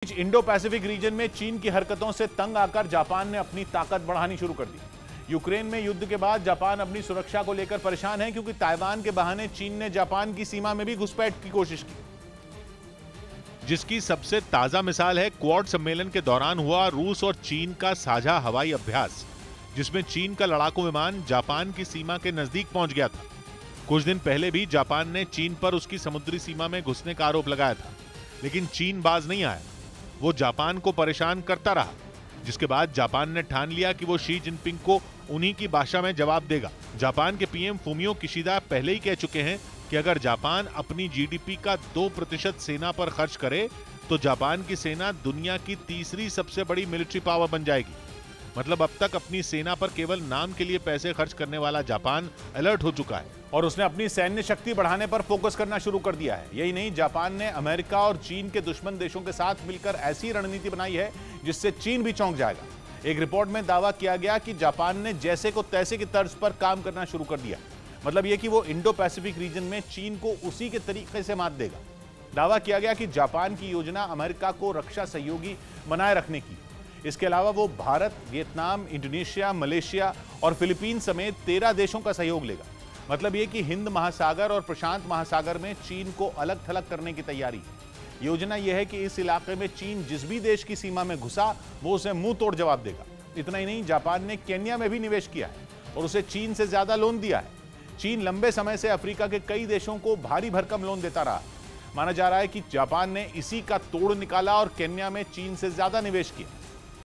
Indo Pacific region में चीन की हरकतों से तंग आकर जापान ने अपनी ताकत बढ़ानी शुरू कर दी। यूक्रेन में युद्ध के बाद जापान अपनी सुरक्षा को लेकर परेशान है, क्योंकि ताइवान के बहाने चीन ने जापान की सीमा में भी घुसपैठ की कोशिश की, जिसकी सबसे ताजा मिसाल है क्वाड सम्मेलन के दौरान हुआ रूस और चीन का साझा हवाई अभ्यास, जिसमें चीन का लड़ाकू विमान जापान की सीमा के नजदीक पहुंच गया था। कुछ दिन पहले भी जापान ने चीन पर उसकी समुद्री सीमा में घुसने का आरोप लगाया था, लेकिन चीन बाज नहीं आया। वो जापान को परेशान करता रहा, जिसके बाद जापान ने ठान लिया कि वो शी जिनपिंग को उन्हीं की भाषा में जवाब देगा। जापान के पीएम फूमियो किशिदा पहले ही कह चुके हैं कि अगर जापान अपनी जीडीपी का 2% सेना पर खर्च करे तो जापान की सेना दुनिया की तीसरी सबसे बड़ी मिलिट्री पावर बन जाएगी। मतलब अब तक अपनी सेना पर केवल नाम के लिए पैसे खर्च करने वाला जापान अलर्ट हो चुका है और उसने अपनी सैन्य शक्ति बढ़ाने पर फोकस करना शुरू कर दिया है। यही नहीं, जापान ने अमेरिका और चीन के दुश्मन देशों के साथ मिलकर ऐसी रणनीति बनाई है जिससे चीन भी चौंक जाएगा। एक रिपोर्ट में दावा किया गया कि जापान ने जैसे को तैसे की तर्ज पर काम करना शुरू कर दिया। मतलब यह कि वो इंडो पैसिफिक रीजन में चीन को उसी के तरीके से मात देगा। दावा किया गया कि जापान की योजना अमेरिका को रक्षा सहयोगी बनाए रखने की। इसके अलावा वो भारत, वियतनाम, इंडोनेशिया, मलेशिया और फिलीपीन समेत 13 देशों का सहयोग लेगा। मतलब ये कि हिंद महासागर और प्रशांत महासागर में चीन को अलग थलग करने की तैयारी है। योजना यह है कि इस इलाके में चीन जिस भी देश की सीमा में घुसा वो उसे मुंह तोड़ जवाब देगा। इतना ही नहीं, जापान ने केन्या में भी निवेश किया है और उसे चीन से ज्यादा लोन दिया है। चीन लंबे समय से अफ्रीका के कई देशों को भारी भरकम लोन देता रहा। माना जा रहा है कि जापान ने इसी का तोड़ निकाला और केन्या में चीन से ज्यादा निवेश किया।